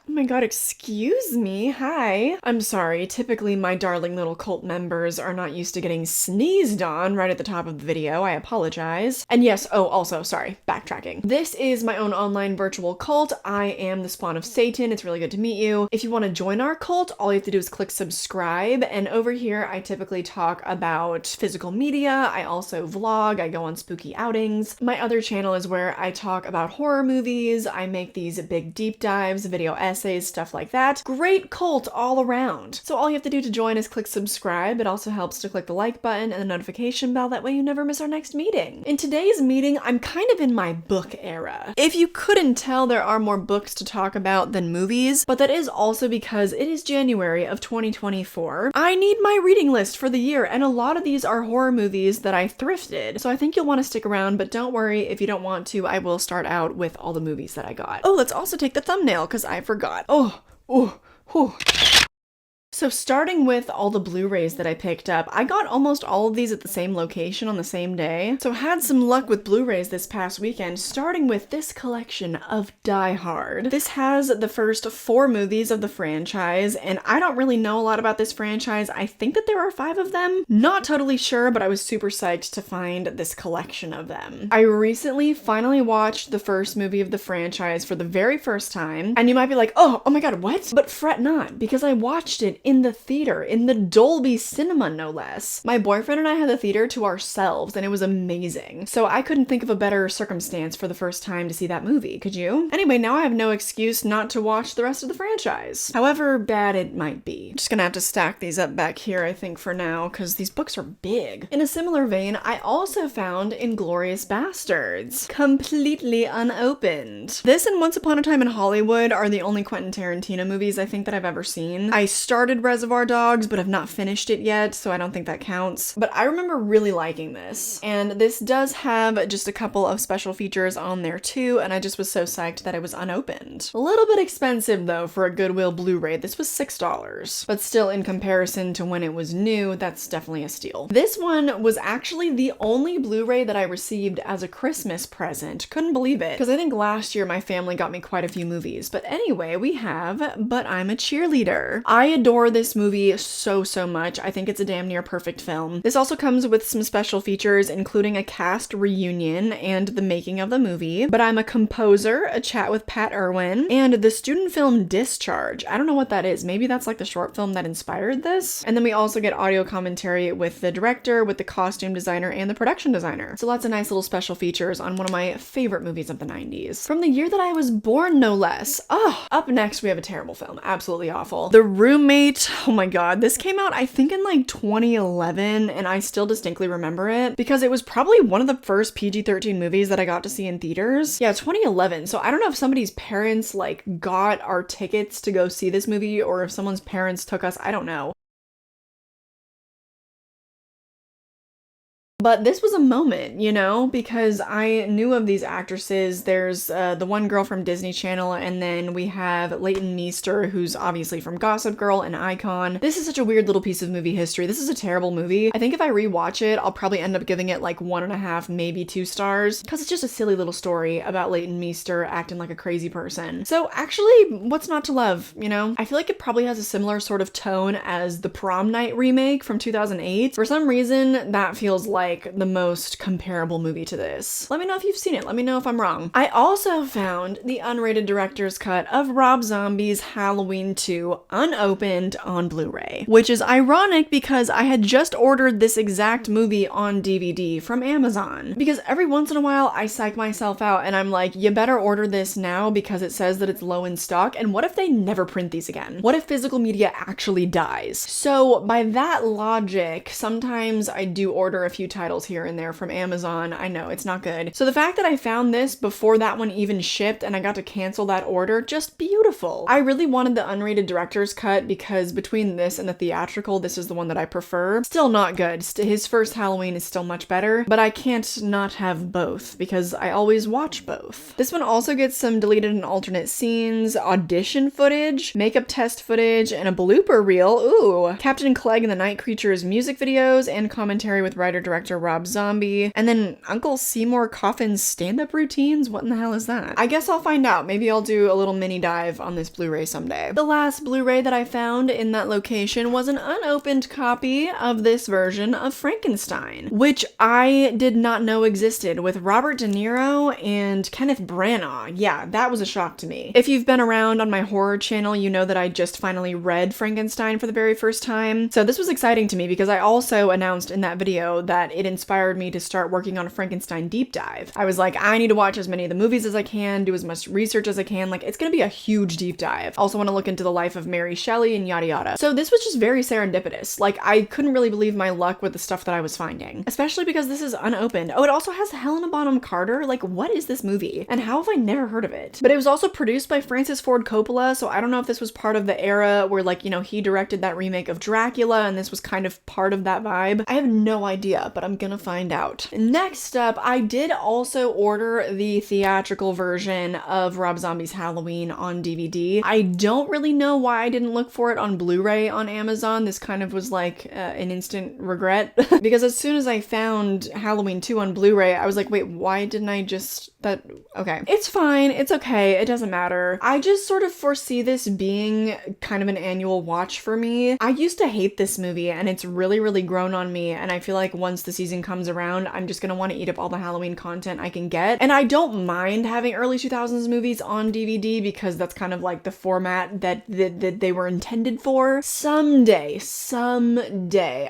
Oh my god, excuse me. Hi. I'm sorry. Typically, my darling little cult members are not used to getting sneezed on right at the top of the video. I apologize. And yes, oh, also, sorry, backtracking. This is my own online virtual cult. I am the spawn of Satan. It's really good to meet you. If you want to join our cult, all you have to do is click subscribe. And over here, I typically talk about physical media. I also vlog. I go on spooky outings. My other channel is where I talk about horror movies. I make these big deep dives, video essays, stuff like that. Great cult all around. So all you have to do to join is click subscribe. It also helps to click the like button and the notification bell. That way you never miss our next meeting. In today's meeting, I'm kind of in my book era. If you couldn't tell, there are more books to talk about than movies, but that is also because it is January of 2024. I need my reading list for the year, and a lot of these are horror movies that I thrifted. So I think you'll want to stick around, but don't worry if you don't want to. I will start out with all the movies that I got. Oh, let's also take the thumbnail because I forgot. Oh. So starting with all the Blu-rays that I picked up, I got almost all of these at the same location on the same day. So had some luck with Blu-rays this past weekend, starting with this collection of Die Hard. This has the first 4 movies of the franchise, and I don't really know a lot about this franchise. I think that there are 5 of them. Not totally sure, but I was super psyched to find this collection of them. I recently finally watched the first movie of the franchise for the very first time, and you might be like, oh my god, what? But fret not, because I watched it in the theater, in the Dolby Cinema no less. My boyfriend and I had the theater to ourselves and it was amazing. So I couldn't think of a better circumstance for the first time to see that movie, could you? Anyway, now I have no excuse not to watch the rest of the franchise. However bad it might be. I'm just gonna have to stack these up back here, I think, for now, because these books are big. In a similar vein, I also found Inglourious Bastards, completely unopened. This and Once Upon a Time in Hollywood are the only Quentin Tarantino movies I think that I've ever seen. I started Reservoir Dogs, but have not finished it yet, so I don't think that counts. But I remember really liking this. And this does have just a couple of special features on there too, and I just was so psyched that it was unopened. A little bit expensive though for a Goodwill Blu-ray. This was $6. But still, in comparison to when it was new, that's definitely a steal. This one was actually the only Blu-ray that I received as a Christmas present. Couldn't believe it, because I think last year my family got me quite a few movies. But anyway, we have But I'm a Cheerleader. I adore this movie so much. I think it's a damn near perfect film. This also comes with some special features, including a cast reunion and the making of the movie. But I'm a Composer, a chat with Pat Irwin, and the student film Discharge. I don't know what that is. Maybe that's like the short film that inspired this. And then we also get audio commentary with the director, with the costume designer, and the production designer. So lots of nice little special features on one of my favorite movies of the 90s. From the year that I was born, no less. Oh, up next we have a terrible film. Absolutely awful. The Roommate. Oh my god, this came out I think in like 2011, and I still distinctly remember it because it was probably one of the first PG-13 movies that I got to see in theaters. Yeah, 2011. So I don't know if somebody's parents like got our tickets to go see this movie or if someone's parents took us. I don't know. But this was a moment, you know, because I knew of these actresses. There's the one girl from Disney Channel, and then we have Leighton Meester, who's obviously from Gossip Girl and Icon. This is such a weird little piece of movie history. This is a terrible movie. I think if I rewatch it, I'll probably end up giving it like 1.5, maybe 2 stars, because it's just a silly little story about Leighton Meester acting like a crazy person. So actually, what's not to love, you know? I feel like it probably has a similar sort of tone as the Prom Night remake from 2008. For some reason, that feels like the most comparable movie to this. Let me know if you've seen it. Let me know if I'm wrong. I also found the unrated director's cut of Rob Zombie's Halloween 2 unopened on Blu-ray, which is ironic because I had just ordered this exact movie on DVD from Amazon. Because every once in a while I psych myself out and I'm like, you better order this now because it says that it's low in stock, and what if they never print these again? What if physical media actually dies? So by that logic, sometimes I do order a few titles here and there from Amazon. I know, it's not good. So the fact that I found this before that one even shipped and I got to cancel that order, just beautiful. I really wanted the unrated director's cut because between this and the theatrical, this is the one that I prefer. Still not good. His first Halloween is still much better, but I can't not have both because I always watch both. This one also gets some deleted and alternate scenes, audition footage, makeup test footage, and a blooper reel. Ooh. Captain Clegg and the Night Creatures music videos and commentary with writer-director character Rob Zombie, and then Uncle Seymour Coffin's stand-up routines? What in the hell is that? I guess I'll find out. Maybe I'll do a little mini dive on this Blu-ray someday. The last Blu-ray that I found in that location was an unopened copy of this version of Frankenstein, which I did not know existed, with Robert De Niro and Kenneth Branagh. Yeah, that was a shock to me. If you've been around on my horror channel, you know that I just finally read Frankenstein for the very first time. So this was exciting to me because I also announced in that video that it inspired me to start working on a Frankenstein deep dive. I was like, I need to watch as many of the movies as I can, do as much research as I can. Like, it's gonna be a huge deep dive. Also want to look into the life of Mary Shelley and yada yada. So this was just very serendipitous. Like, I couldn't really believe my luck with the stuff that I was finding, especially because this is unopened. Oh, it also has Helena Bonham Carter. Like, what is this movie? And how have I never heard of it? But it was also produced by Francis Ford Coppola, so I don't know if this was part of the era where, like, you know, he directed that remake of Dracula and this was kind of part of that vibe. I have no idea, but I'm gonna find out. Next up, I did also order the theatrical version of Rob Zombie's Halloween on DVD. I don't really know why I didn't look for it on Blu-ray on Amazon. This kind of was like an instant regret because as soon as I found Halloween 2 on Blu-ray, I was like, wait, why didn't I just... Okay. It's fine. It's okay. It doesn't matter. I just sort of foresee this being kind of an annual watch for me. I used to hate this movie and it's really, really grown on me. And I feel like once the season comes around, I'm just gonna want to eat up all the Halloween content I can get. And I don't mind having early 2000s movies on DVD because that's kind of like the format that they were intended for. Someday,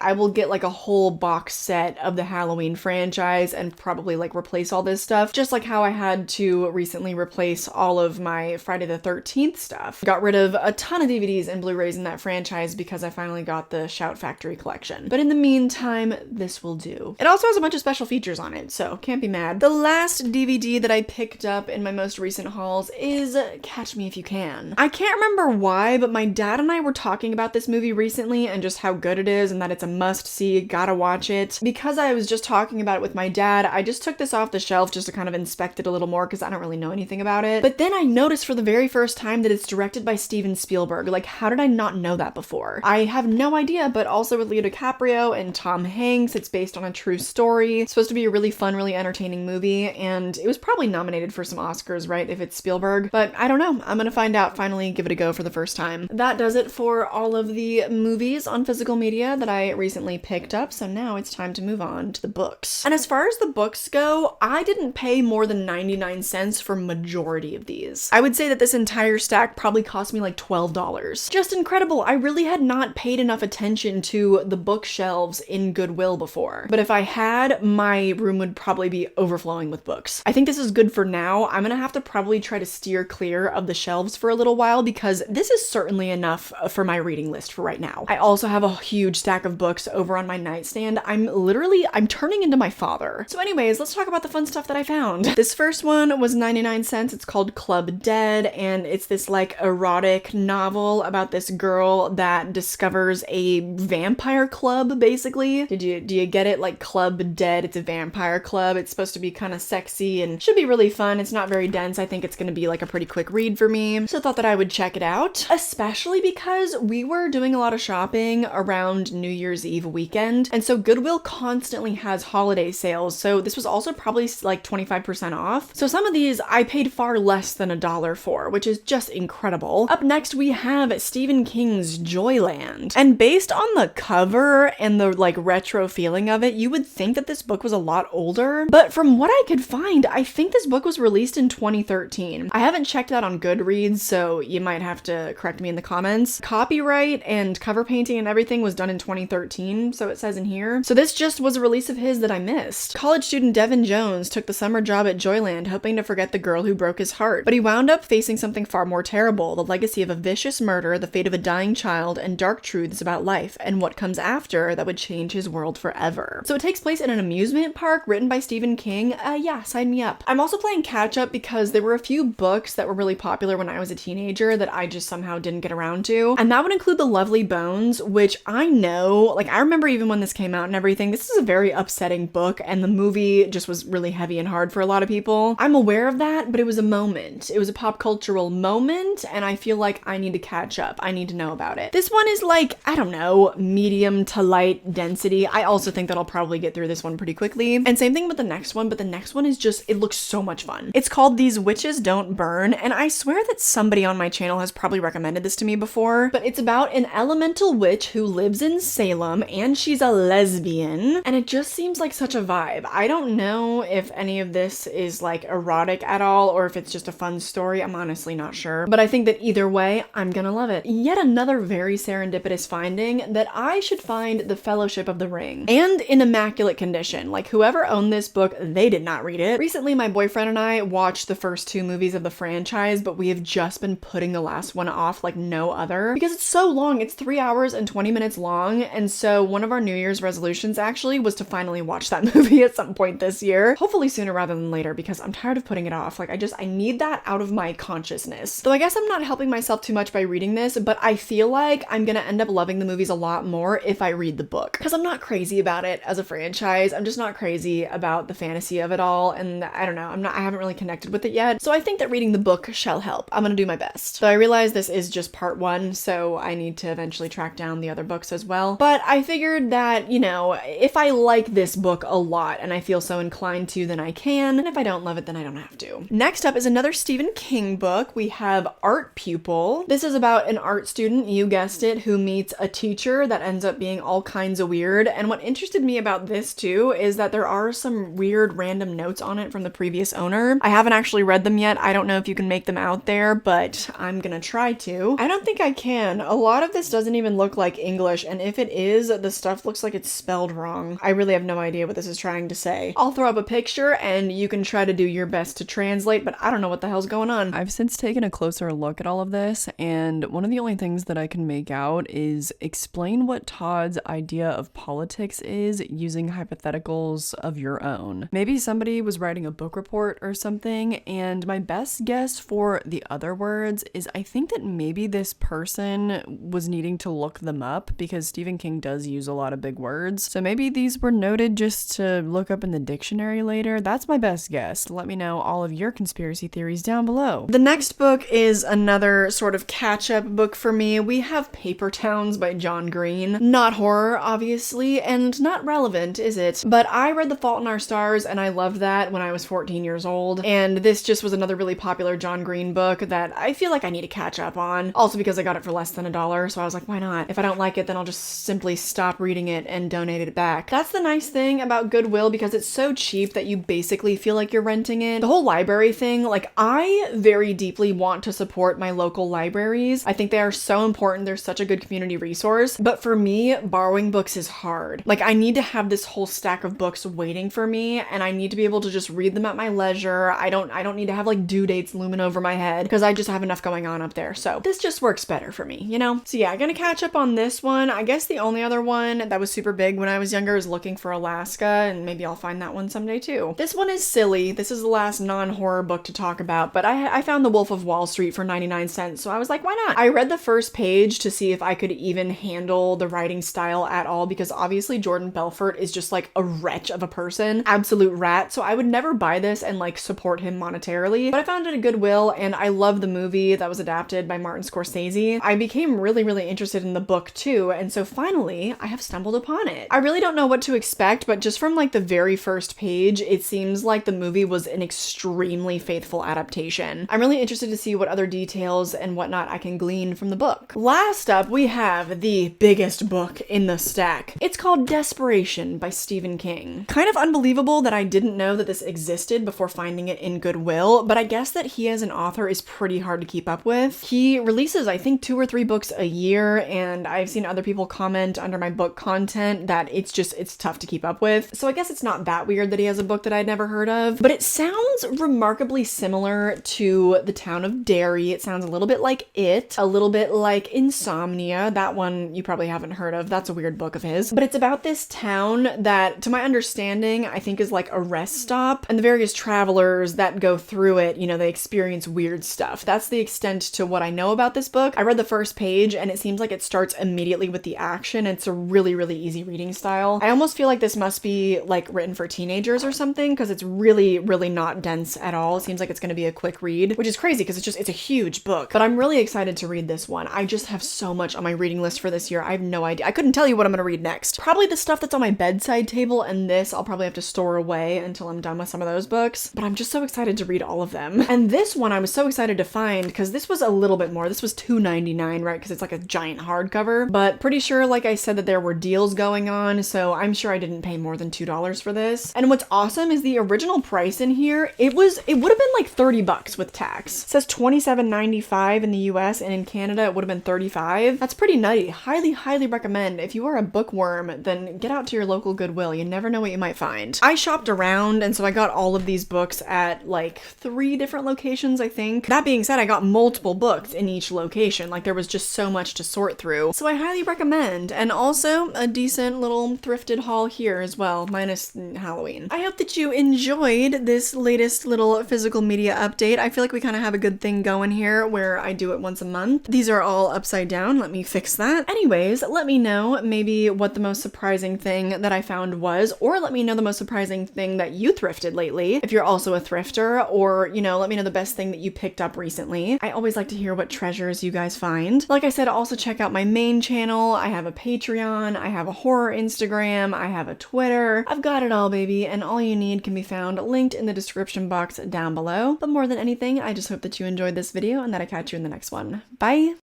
I will get like a whole box set of the Halloween franchise and probably like replace all this stuff, just like how I had to recently replace all of my Friday the 13th stuff. Got rid of a ton of DVDs and Blu-rays in that franchise because I finally got the Shout Factory collection. But in the meantime, this will do. It also has a bunch of special features on it, so can't be mad. The last DVD that I picked up in my most recent hauls is Catch Me If You Can. I can't remember why, but my dad and I were talking about this movie recently and just how good it is and that it's a must-see, gotta watch it. Because I was just talking about it with my dad, I just took this off the shelf just to kind of inspect it a little more because I don't really know anything about it. But then I noticed for the very first time that it's directed by Steven Spielberg. Like, how did I not know that before? I have no idea, but also with Leo DiCaprio and Tom Hanks, it's based on a true story. It's supposed to be a really fun, really entertaining movie, and it was probably nominated for some Oscars, right, if it's Spielberg? But I don't know. I'm gonna find out, finally give it a go for the first time. That does it for all of the movies on physical media that I recently picked up, so now it's time to move on to the books. And as far as the books go, I didn't pay more than 99 cents for majority of these. I would say that this entire stack probably cost me like $12. Just incredible. I really had not paid enough attention to the bookshelves in Goodwill before. But if I had, my room would probably be overflowing with books. I think this is good for now. I'm gonna have to probably try to steer clear of the shelves for a little while because this is certainly enough for my reading list for right now. I also have a huge stack of books over on my nightstand. I'm turning into my father. So anyways, let's talk about the fun stuff that I found. This first one was 99 cents. It's called Club Dead, and it's this like erotic novel about this girl that discovers a vampire club, basically. Do you get it? Like Club Dead, it's a vampire club. It's supposed to be kind of sexy and should be really fun. It's not very dense. I think it's gonna be like a pretty quick read for me. So I thought that I would check it out, especially because we were doing a lot of shopping around New Year's Eve weekend. And so Goodwill constantly has holiday sales. So this was also probably like 25% off. So some of these I paid far less than $1 for, which is just incredible. Up next, we have Stephen King's Joyland. And based on the cover and the like retro feeling of it, you would think that this book was a lot older. But from what I could find, I think this book was released in 2013. I haven't checked that on Goodreads, so you might have to correct me in the comments. Copyright and cover painting and everything was done in 2013, so it says in here. So this just was a release of his that I missed. College student Devin Jones took the summer job at Joyland, hoping to forget the girl who broke his heart. But he wound up facing something far more terrible, the legacy of a vicious murder, the fate of a dying child, and dark truths about life, and what comes after that would change his world forever. So it takes place in an amusement park written by Stephen King. Yeah, sign me up. I'm also playing catch up because there were a few books that were really popular when I was a teenager that I just somehow didn't get around to. And that would include The Lovely Bones, which I know, like I remember even when this came out and everything, this is a very upsetting book and the movie just was really heavy and hard for a lot of people. I'm aware of that, but it was a moment. It was a pop cultural moment and I feel like I need to catch up. I need to know about it. This one is like, I don't know, medium to light density. I also think that I'll I'll probably get through this one pretty quickly. And same thing with the next one, but the next one is just, it looks so much fun. It's called These Witches Don't Burn, and I swear that somebody on my channel has probably recommended this to me before, but it's about an elemental witch who lives in Salem, and she's a lesbian, and it just seems like such a vibe. I don't know if any of this is like erotic at all, or if it's just a fun story. I'm honestly not sure, but I think that either way, I'm gonna love it. Yet another very serendipitous finding that I should find The Fellowship of the Ring, and in immaculate condition. Like, whoever owned this book, they did not read it. Recently, my boyfriend and I watched the first 2 movies of the franchise, but we have just been putting the last one off like no other because it's so long. It's 3 hours and 20 minutes long, and so one of our New Year's resolutions actually was to finally watch that movie at some point this year. Hopefully sooner rather than later, because I'm tired of putting it off. Like, I need that out of my consciousness. Though I guess I'm not helping myself too much by reading this, but I feel like I'm gonna end up loving the movies a lot more if I read the book, because I'm not crazy about it as a franchise. I'm just not crazy about the fantasy of it all, and I don't know, I haven't really connected with it yet. So I think that reading the book shall help. I'm gonna do my best. So I realize this is just part 1, so I need to eventually track down the other books as well. But I figured that, you know, if I like this book a lot and I feel so inclined to, then I can, and if I don't love it, then I don't have to. Next up is another Stephen King book. We have Art Pupil. This is about an art student, you guessed it, who meets a teacher that ends up being all kinds of weird. And what interested me about this too is that there are some weird random notes on it from the previous owner. I haven't actually read them yet. I don't know if you can make them out there, but I'm gonna try to. I don't think I can. A lot of this doesn't even look like English, and if it is, the stuff looks like it's spelled wrong. I really have no idea what this is trying to say. I'll throw up a picture and you can try to do your best to translate, but I don't know what the hell's going on. I've since taken a closer look at all of this, and one of the only things that I can make out is explain what Todd's idea of politics is using hypotheticals of your own. Maybe somebody was writing a book report or something, and my best guess for the other words is I think that maybe this person was needing to look them up because Stephen King does use a lot of big words. So maybe these were noted just to look up in the dictionary later. That's my best guess. Let me know all of your conspiracy theories down below. The next book is another sort of catch-up book for me. We have Paper Towns by John Green. Not horror, obviously, and not relevant, is it? But I read The Fault in Our Stars, and I loved that when I was 14 years old, and this just was another really popular John Green book that I feel like I need to catch up on. Also because I got it for less than $1, so I was like, why not? If I don't like it, then I'll just simply stop reading it and donate it back. That's the nice thing about Goodwill, because it's so cheap that you basically feel like you're renting it. The whole library thing, like, I very deeply want to support my local libraries. I think they are so important. They're such a good community resource. But for me, borrowing books is hard. Like, I need to have this whole stack of books waiting for me, and I need to be able to just read them at my leisure. I don't need to have like due dates looming over my head because I just have enough going on up there. So this just works better for me, you know? So yeah, I'm gonna catch up on this one. I guess the only other one that was super big when I was younger is Looking for Alaska, and maybe I'll find that one someday too. This one is silly. This is the last non-horror book to talk about, but I found The Wolf of Wall Street for 99 cents, so I was like, why not? I read the first page to see if I could even handle the writing style at all, because obviously Jordan Belfort is just like a wretch of a person, absolute rat, so I would never buy this and like support him monetarily, but I found it at Goodwill, and I love the movie that was adapted by Martin Scorsese. I became really interested in the book too, and so finally I have stumbled upon it. I really don't know what to expect, but just from like the very first page, it seems like the movie was an extremely faithful adaptation. I'm really interested to see what other details and whatnot I can glean from the book. Last up, we have the biggest book in the stack. It's called Desperation by Stephen King. Kind of unbelievable that I didn't know that this existed before finding it in Goodwill, but I guess that he as an author is pretty hard to keep up with. He releases, I think, 2 or 3 books a year, and I've seen other people comment under my book content that it's tough to keep up with. So I guess it's not that weird that he has a book that I'd never heard of, but it sounds remarkably similar to The Town of Derry. It sounds a little bit like It, a little bit like Insomnia. That one you probably haven't heard of. That's a weird book of his. But it's about this town that, to my understanding, I think is like a rest stop, and the various travelers that go through it, you know, they experience weird stuff. That's the extent to what I know about this book. I read the first page and it seems like it starts immediately with the action. It's a really easy reading style. I almost feel like this must be like written for teenagers or something, because it's really not dense at all. It seems like it's going to be a quick read, which is crazy because it's a huge book. But I'm really excited to read this one. I just have so much on my reading list for this year. I have no idea. I couldn't tell you what I'm going to read next. Probably the stuff that's what's on my bedside table, and this I'll probably have to store away until I'm done with some of those books. But I'm just so excited to read all of them. And this one I was so excited to find because this was a little bit more. This was $2.99, right? Because it's like a giant hardcover. But pretty sure, like I said, that there were deals going on, so I'm sure I didn't pay more than $2 for this. And what's awesome is the original price in here, it would have been like $30 with tax. It says $27.95 in the US, and in Canada it would have been $35. That's pretty nutty. Highly recommend. If you are a bookworm, then get out to your local Goodwill. You never know what you might find. I shopped around, and so I got all of these books at like 3 different locations, I think. That being said, I got multiple books in each location. Like, there was just so much to sort through. So I highly recommend. And also a decent little thrifted haul here as well, minus Halloween. I hope that you enjoyed this latest little physical media update. I feel like we kind of have a good thing going here where I do it once a month. These are all upside down. Let me fix that. Anyways, let me know maybe what the most surprising thing that I found was, or let me know the most surprising thing that you thrifted lately, if you're also a thrifter, or, you know, let me know the best thing that you picked up recently. I always like to hear what treasures you guys find. Like I said, also check out my main channel. I have a Patreon, I have a horror Instagram, I have a Twitter. I've got it all, baby, and all you need can be found linked in the description box down below. But more than anything, I just hope that you enjoyed this video and that I catch you in the next one. Bye!